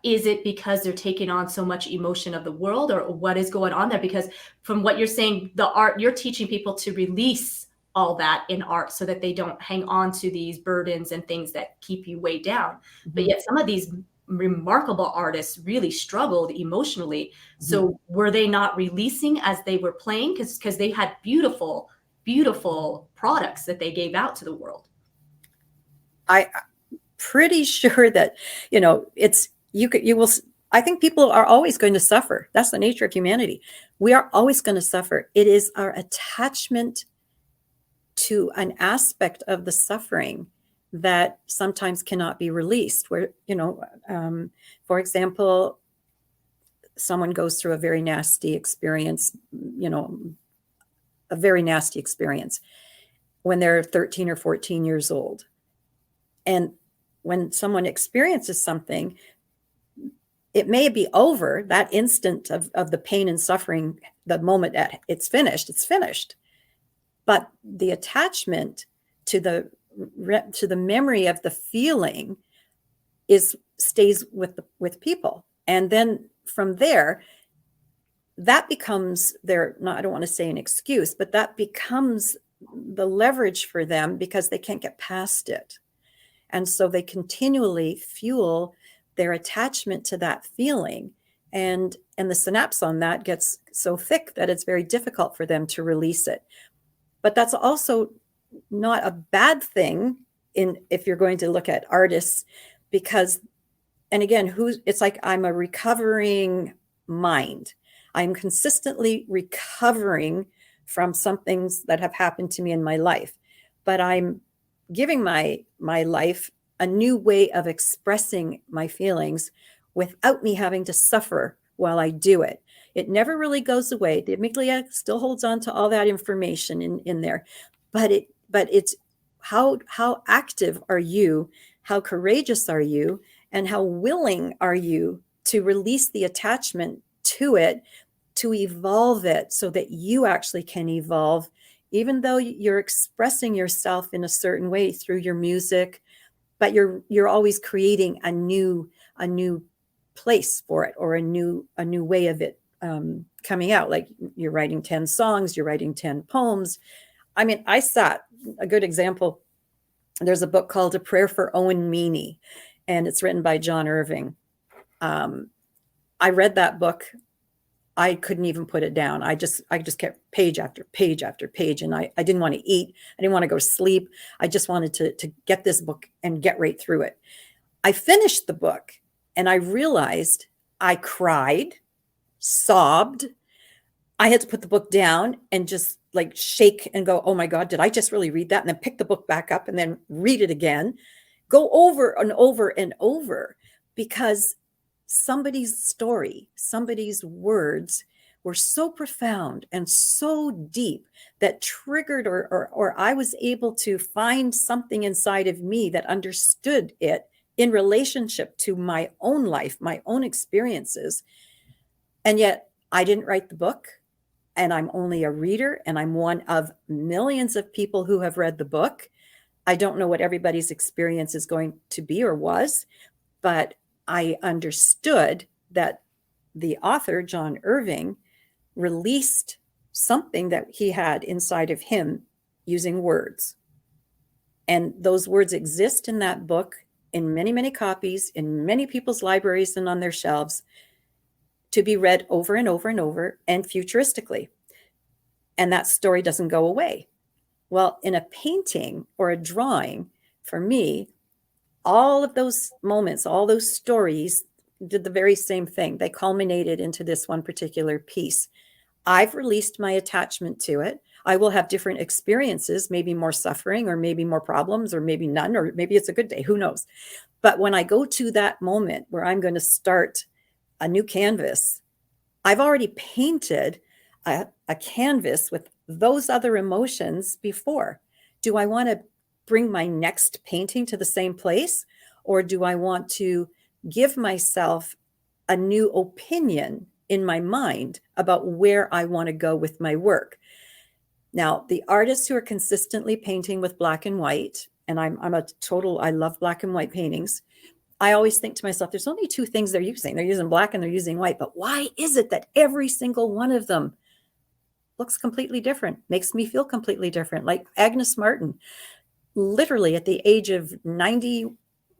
Is it because they're taking on so much emotion of the world, or what is going on there? Because from what you're saying, the art, you're teaching people to release all that in art so that they don't hang on to these burdens and things that keep you weighed down. Mm-hmm. But yet some of these remarkable artists really struggled emotionally. Mm-hmm. So were they not releasing as they were playing? Because they had beautiful, beautiful products that they gave out to the world. I'm pretty sure that, you will, I think people are always going to suffer. That's the nature of humanity. We are always going to suffer. It is our attachment to an aspect of the suffering that sometimes cannot be released, where, for example, someone goes through a very nasty experience, a very nasty experience when they're 13 or 14 years old. And when someone experiences something, it may be over that instant of the pain and suffering, the moment that it's finished. But the attachment to the memory of the feeling stays with people. And then from there, that becomes I don't want to say an excuse, but that becomes the leverage for them, because they can't get past it. And so they continually fuel their attachment to that feeling. And the synapse on that gets so thick that it's very difficult for them to release it. But that's also not a bad thing if you're going to look at artists, because, and again, it's like I'm a recovering mind. I'm consistently recovering from some things that have happened to me in my life, but I'm giving my life a new way of expressing my feelings without me having to suffer while I do it. It never really goes away. The amygdala still holds on to all that information in there, but it's how active are you? How courageous are you? And how willing are you to release the attachment to it, to evolve it so that you actually can evolve even though you're expressing yourself in a certain way through your music, but you're always creating a new place for it, or a new way of it coming out. Like you're writing 10 songs, you're writing 10 poems. I mean, a good example, there's a book called A Prayer for Owen Meany, and it's written by John Irving. I read that book. I couldn't even put it down. I just kept page after page after page. And I didn't want to eat. I didn't want to go to sleep. I just wanted to get this book and get right through it. I finished the book and I realized I cried, sobbed. I had to put the book down and just like shake and go, oh my God, did I just really read that? And then pick the book back up and then read it again, go over and over and over, because somebody's story, somebody's words were so profound and so deep that triggered or I was able to find something inside of me that understood it in relationship to my own life, my own experiences. And yet I didn't write the book, and I'm only a reader, and I'm one of millions of people who have read the book. I don't know what everybody's experience is going to be or was, but I understood that the author, John Irving, released something that he had inside of him using words. And those words exist in that book in many, many copies, in many people's libraries and on their shelves, to be read over and over and over, and futuristically. And that story doesn't go away. Well, in a painting or a drawing, for me, all of those moments, all those stories did the very same thing. They culminated into this one particular piece. I've released my attachment to it. I will have different experiences, maybe more suffering, or maybe more problems, or maybe none, or maybe it's a good day, who knows? But when I go to that moment where I'm going to start a new canvas, I've already painted a canvas with those other emotions before. Do I want to bring my next painting to the same place? Or do I want to give myself a new opinion in my mind about where I want to go with my work? Now, the artists who are consistently painting with black and white, and I love black and white paintings. I always think to myself, there's only two things they're using. They're using black and they're using white. But why is it that every single one of them looks completely different, makes me feel completely different? Like Agnes Martin, literally at the age of 90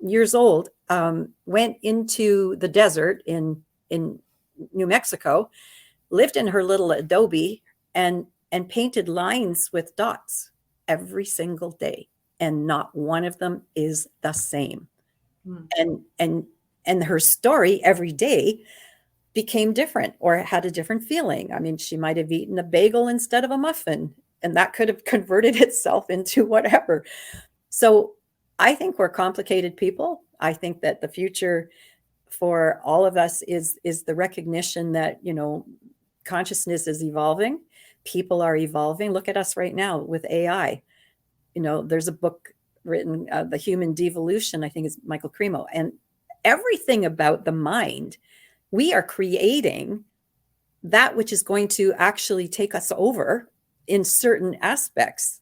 years old, went into the desert in New Mexico, lived in her little adobe, and painted lines with dots every single day. And not one of them is the same. And her story every day became different, or had a different feeling. I mean, she might have eaten a bagel instead of a muffin, and that could have converted itself into whatever. So I think we're complicated people. I think that the future for all of us is the recognition that, consciousness is evolving. People are evolving. Look at us right now with AI. There's a book written, The Human Devolution, I think is Michael Cremo. And everything about the mind, we are creating that which is going to actually take us over in certain aspects,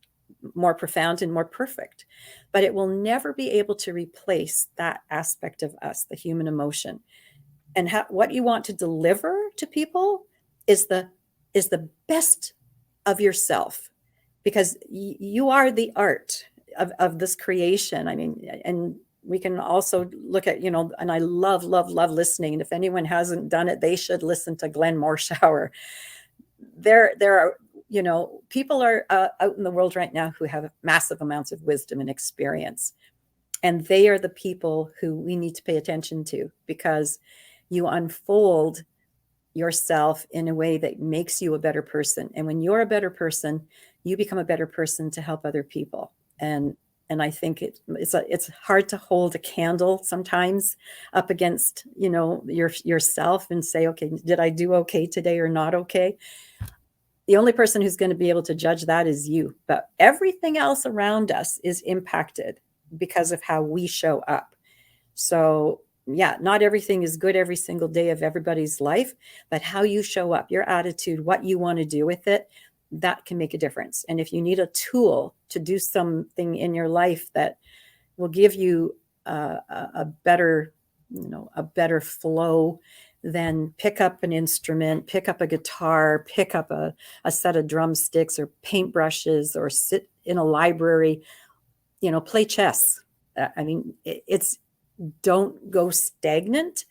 more profound and more perfect. But it will never be able to replace that aspect of us, the human emotion. And what you want to deliver to people is the best of yourself, because you are the art of this creation. I mean, and we can also look at, and I love listening. And if anyone hasn't done it, they should listen to Glenn Morshower. There are, people are out in the world right now who have massive amounts of wisdom and experience. And they are the people who we need to pay attention to, because you unfold yourself in a way that makes you a better person. And when you're a better person, you become a better person to help other people. And I think it's hard to hold a candle sometimes up against, yourself and say, okay, did I do okay today or not okay? The only person who's going to be able to judge that is you. But everything else around us is impacted because of how we show up. So yeah, not everything is good every single day of everybody's life, but how you show up, your attitude, what you want to do with it, that can make a difference. And if you need a tool to do something in your life that will give you a better, a better flow, then pick up an instrument, pick up a guitar, pick up a set of drumsticks or paintbrushes, or sit in a library, play chess. I mean, it's don't go stagnant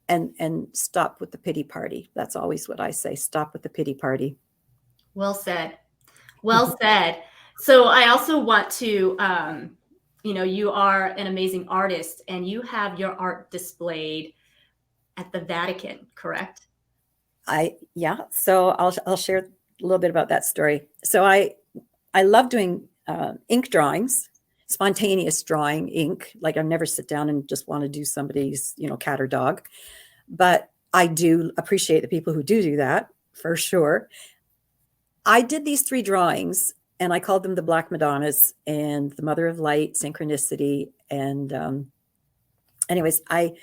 and stop with the pity party. That's always what I say. Stop with the pity party. Well said. Well said. So I also want to, you are an amazing artist and you have your art displayed at the Vatican, correct? Yeah. So I'll share a little bit about that story. So I love doing ink drawings, spontaneous drawing ink. Like I never sit down and just want to do somebody's, cat or dog, but I do appreciate the people who do that for sure. I did these 3 drawings and I called them the Black Madonnas and the Mother of Light, Synchronicity. And anyways, I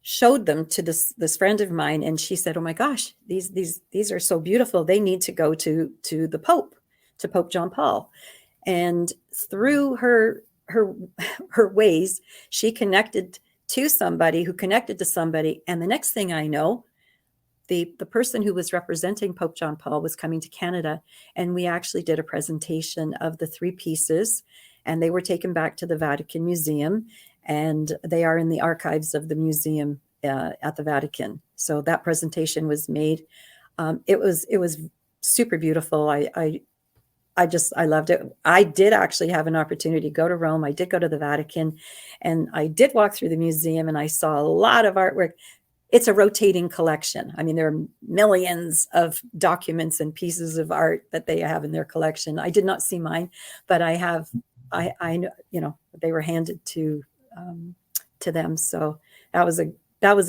showed them to this friend of mine, and she said, "Oh my gosh, these are so beautiful. They need to go to the Pope, to Pope John Paul." And through her ways, she connected to somebody who connected to somebody. And the next thing I know, the person who was representing Pope John Paul was coming to Canada, and we actually did a presentation of the 3 pieces, and they were taken back to the Vatican Museum, and they are in the archives of the museum at the Vatican. So that presentation was made. It was super beautiful. I loved it. I did actually have an opportunity to go to Rome. I did go to the Vatican, and I did walk through the museum, and I saw a lot of artwork. It's a rotating collection. I mean, there are millions of documents and pieces of art that they have in their collection. I did not see mine, but I know, they were handed to them. So that was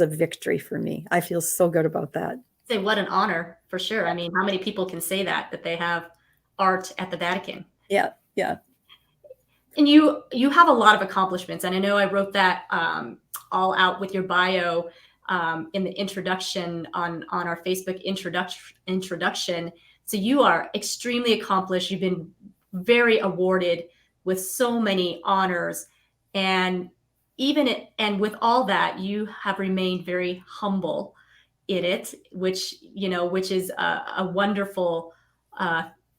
a victory for me. I feel so good about that. Say what an honor, for sure. I mean, how many people can say that they have art at the Vatican? Yeah. And you have a lot of accomplishments, and I know I wrote that all out with your bio in the introduction on our Facebook introduction. So you are extremely accomplished. You've been very awarded with so many honors, and with all that, you have remained very humble in it, which is a wonderful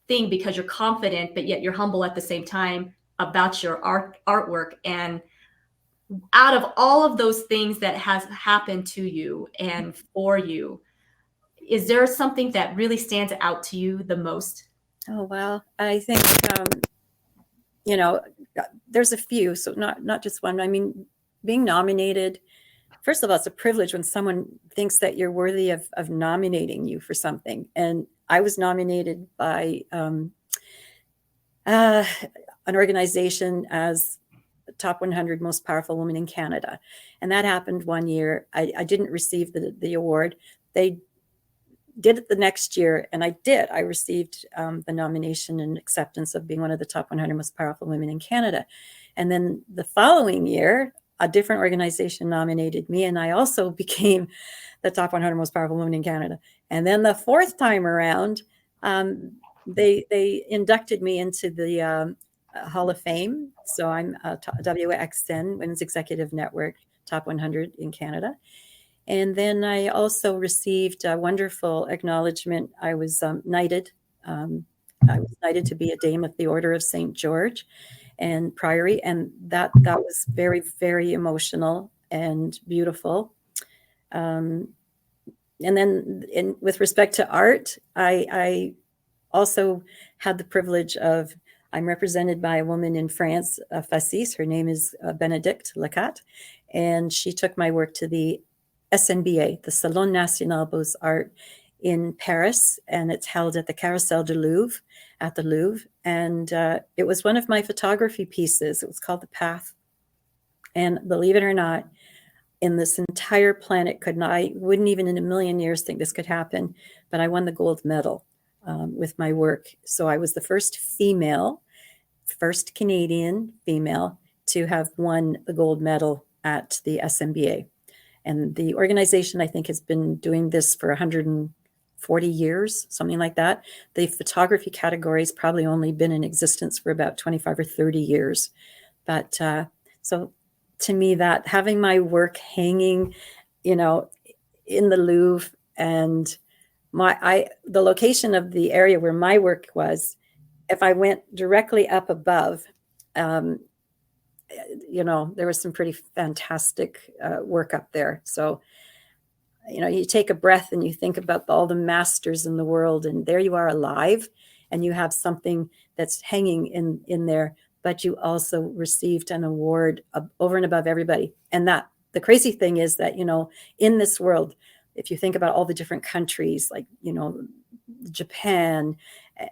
thing, because you're confident, but yet you're humble at the same time about your artwork. And out of all of those things that has happened to you and for you, is there something that really stands out to you the most? Oh, well, I think, there's a few, so not just one. I mean, being nominated, first of all, it's a privilege when someone thinks that you're worthy of nominating you for something. And I was nominated by an organization as the top 100 most powerful women in Canada. And that happened one year. I didn't receive the award. They did it the next year, and I did. I received the nomination and acceptance of being one of the top 100 most powerful women in Canada. And then the following year, a different organization nominated me, and I also became the top 100 most powerful women in Canada. And then the 4th time around, they inducted me into the Hall of Fame. So I'm WXN, Women's Executive Network, top 100 in Canada. And then I also received a wonderful acknowledgement. I was knighted. I was knighted to be a Dame of the Order of St. George and Priory. And that was very, very emotional and beautiful. And then with respect to art, I also had the privilege of, I'm represented by a woman in France, Fassis. Her name is Bénédicte Lacat. And she took my work to the SNBA, the Salon National Beaux-Arts in Paris, and it's held at the Carrousel du Louvre, at the Louvre. And it was one of my photography pieces. It was called The Path. And believe it or not, in this entire planet I wouldn't even in a million years think this could happen, but I won the gold medal with my work. So I was the first Canadian female to have won the gold medal at the SNBA. And the organization, I think, has been doing this for 140 40 years, something like that. The photography category has probably only been in existence for about 25 or 30 years. But so to me, that having my work hanging, in the Louvre, and the location of the area where my work was, if I went directly up above, there was some pretty fantastic work up there. So, you take a breath and you think about all the masters in the world, and there you are alive, and you have something that's hanging in there, but you also received an award over and above everybody. And that the crazy thing is that, in this world, if you think about all the different countries, like, Japan,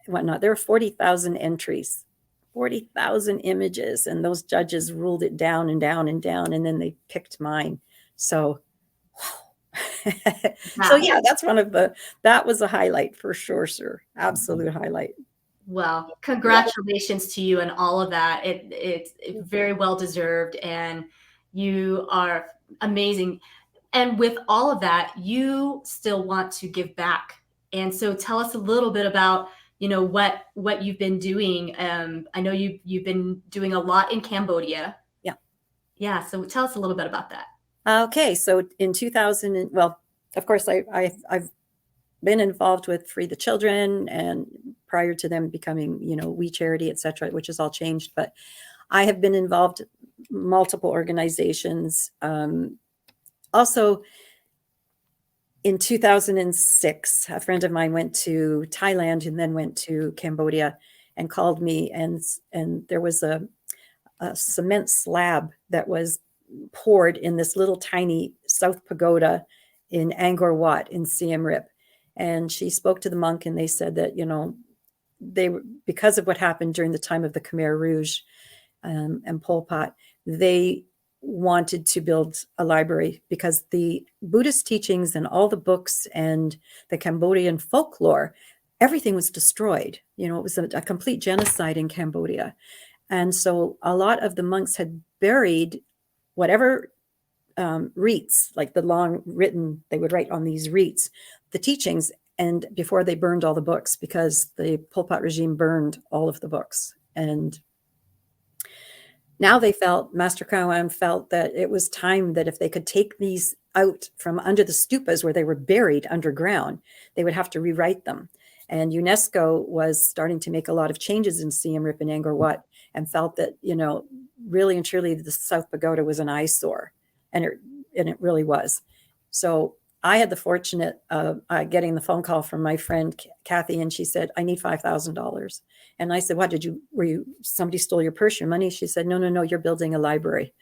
whatnot, there are 40,000 entries, 40,000 images, and those judges ruled it down and down and down, and then they picked mine. So, so yeah, that was a highlight for sure, sir. Absolute highlight. Well, congratulations to you and all of that. It's very well deserved, and you are amazing. And with all of that, you still want to give back. And so tell us a little bit about, what you've been doing. I know you've been doing a lot in Cambodia. Yeah. Yeah. So tell us a little bit about that. Okay. So in 2000, well, of course, I've been involved with Free the Children, and prior to them becoming, We Charity, etc., which has all changed. But I have been involved in multiple organizations. Also, in 2006, a friend of mine went to Thailand and then went to Cambodia and called me, and there was a cement slab that was poured in this little tiny South Pagoda in Angkor Wat in Siem Reap. And she spoke to the monk, and they said that, they were, because of what happened during the time of the Khmer Rouge and Pol Pot, they wanted to build a library because the Buddhist teachings and all the books and the Cambodian folklore, everything was destroyed. It was a complete genocide in Cambodia. And so a lot of the monks had buried whatever reeds, like the long written, they would write on these reeds, the teachings, and before they burned all the books, because the Pol Pot regime burned all of the books. And now Master Kawan felt that it was time that if they could take these out from under the stupas where they were buried underground, they would have to rewrite them. And UNESCO was starting to make a lot of changes in Siem Reap and Angkor Wat, and felt that, really and truly the South Pagoda was an eyesore. And it really was. So I had the fortunate of getting the phone call from my friend Kathy, and she said, I need $5,000. And I said, what, somebody stole your purse, your money? She said, no, you're building a library.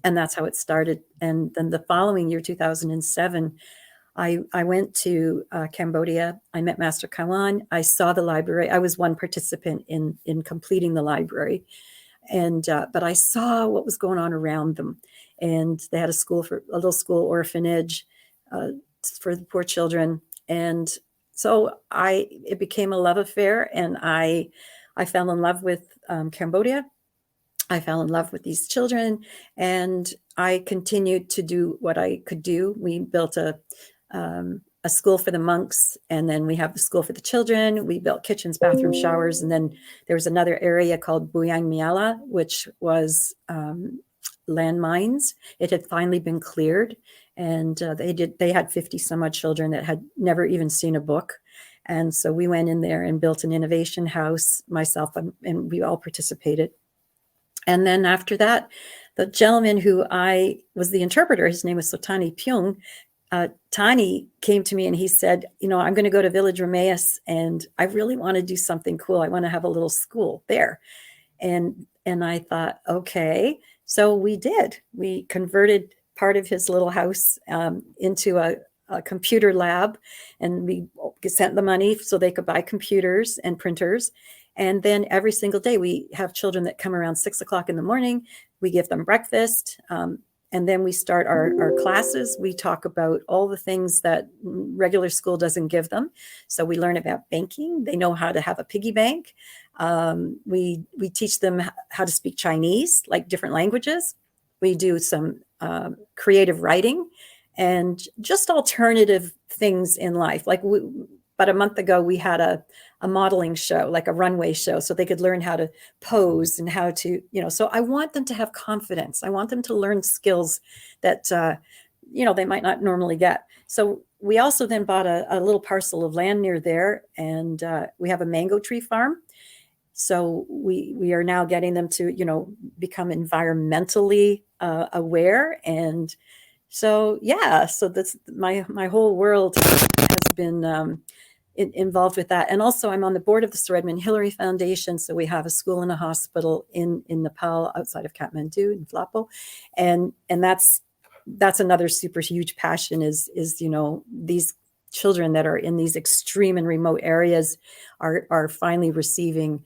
And that's how it started. And then the following year, 2007, I went to Cambodia. I met Master Kawan. I saw the library. I was one participant in completing the library. And but I saw what was going on around them. And they had a little school orphanage for the poor children. And so it became a love affair, and I fell in love with Cambodia. I fell in love with these children, and I continued to do what I could do. We built a school for the monks, and then we have the school for the children. We built kitchens, bathrooms, showers, and then there was another area called Buyang Miala, which was landmines. It had finally been cleared, and they had 50 some odd children that had never even seen a book. And so we went in there and built an innovation house, myself, and we all participated. And then after that, the gentleman who I was the interpreter, his name was Sotani Pyung, Tani came to me and he said, I'm going to go to Village Rameus, and I really want to do something cool. I want to have a little school there. And I thought, okay. So we did. We converted part of his little house into a computer lab, and we sent the money so they could buy computers and printers. And then every single day we have children that come around 6 o'clock in the morning. We give them breakfast. And then we start our classes. We talk about all the things that regular school doesn't give them. So we learn about banking. They know how to have a piggy bank. We teach them how to speak Chinese, like different languages. We do some creative writing and just alternative things in life. Like about a month ago, we had a modeling show, like a runway show, so they could learn how to pose and how to, so I want them to have confidence. I want them to learn skills that, they might not normally get. So we also then bought a little parcel of land near there, and we have a mango tree farm. So we are now getting them to, become environmentally aware. And so, so that's my whole world has been involved with that. And also I'm on the board of the Sir Edmund Hillary Foundation. So we have a school and a hospital in Nepal outside of Kathmandu in Flapo. And that's another super huge passion is, these children that are in these extreme and remote areas are finally receiving,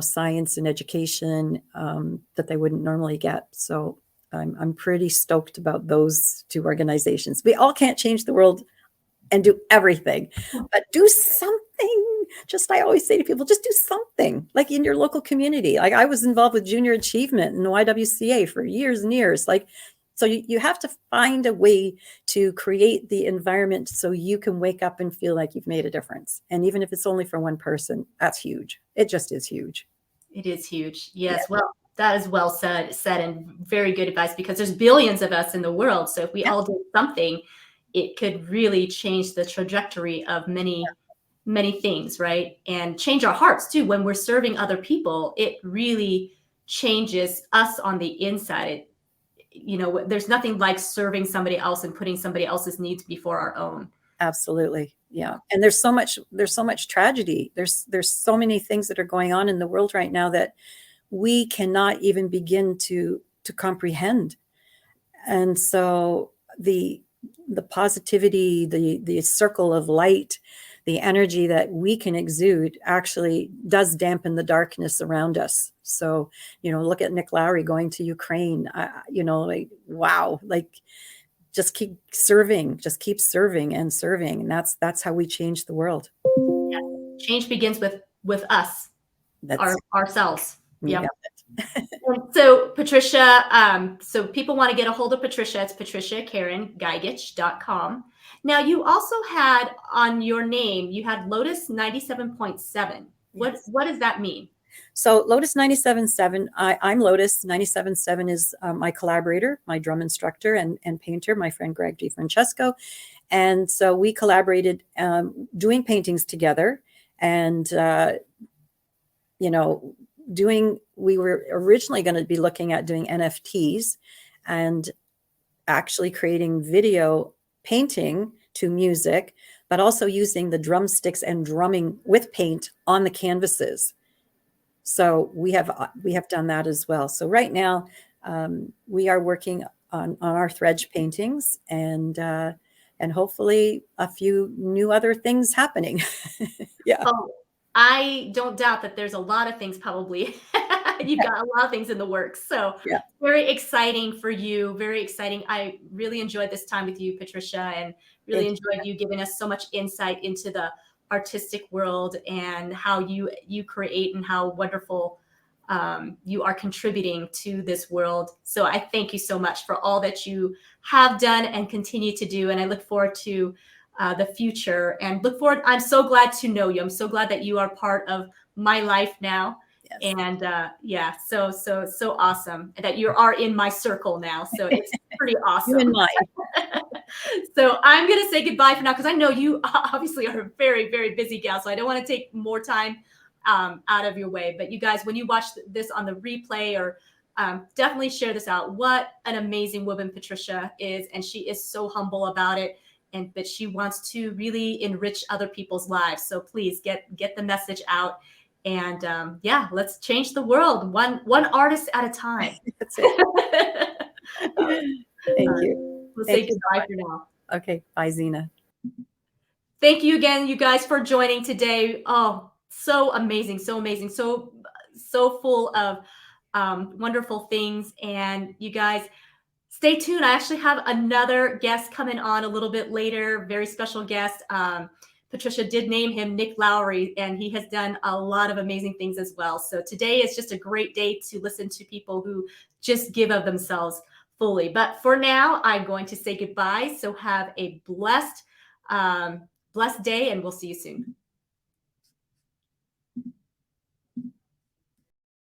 science and education that they wouldn't normally get. So I'm pretty stoked about those two organizations. We all can't change the world and do everything, but do something. I always say to people, just do something, like in your local community. Like I was involved with junior achievement in the YWCA for years and years. So you have to find a way to create the environment so you can wake up and feel like you've made a difference. And even if it's only for one person, that's huge. It just is huge. It is huge. Yes. Yeah. Well, that is well said and very good advice, because there's billions of us in the world. So if we all do something, it could really change the trajectory of many things, right? And change our hearts too. When we're serving other people, it really changes us on the inside. There's nothing like serving somebody else and putting somebody else's needs before our own. Absolutely. Yeah. And there's so much tragedy. There's so many things that are going on in the world right now that we cannot even begin to comprehend. And so the positivity, the circle of light, the energy that we can exude actually does dampen the darkness around us. So, look at Nick Lowry going to Ukraine, wow, just keep serving and serving. And that's how we change the world. Yeah. Change begins with us, ourselves. Yeah. So Patricia, so people want to get a hold of Patricia. It's patriciagagic.com. Now you also had on your name, you had Lotus 97.7. What does that mean? So Lotus 97.7, I'm Lotus 97.7 is my collaborator, my drum instructor and painter, my friend Greg DiFrancesco. And so we collaborated doing paintings together and, we were originally going to be looking at doing NFTs and actually creating video painting to music, but also using the drumsticks and drumming with paint on the canvases. So we have done that as well. So right now we are working on our Thredge paintings and hopefully a few new other things happening. Yeah. Oh, I don't doubt that there's a lot of things probably. You've got a lot of things in the works. So very exciting for you. Very exciting. I really enjoyed this time with you, Patricia, and really enjoyed you giving us so much insight into the artistic world and how you create and how wonderful you are contributing to this world. So I thank you so much for all that you have done and continue to do. And I look forward to the future and I'm so glad to know you. I'm so glad that you are part of my life now. Yes. And so awesome that you are in my circle now. So it's pretty awesome. You and mine. So I'm going to say goodbye for now, because I know you obviously are a very, very busy gal. So I don't want to take more time out of your way. But you guys, when you watch this on the replay or definitely share this out. What an amazing woman Patricia is. And she is so humble about it. And that she wants to really enrich other people's lives. So please get the message out. And let's change the world one artist at a time. That's it. Thank you. We'll say goodbye for now. Okay. Bye, Zena. Thank you again, you guys, for joining today. Oh, so amazing. So amazing. So full of wonderful things. And you guys, stay tuned. I actually have another guest coming on a little bit later. Very special guest. Patricia did name him Nick Lowry, and he has done a lot of amazing things as well. So today is just a great day to listen to people who just give of themselves fully. But for now, I'm going to say goodbye. So have a blessed blessed day, and we'll see you soon.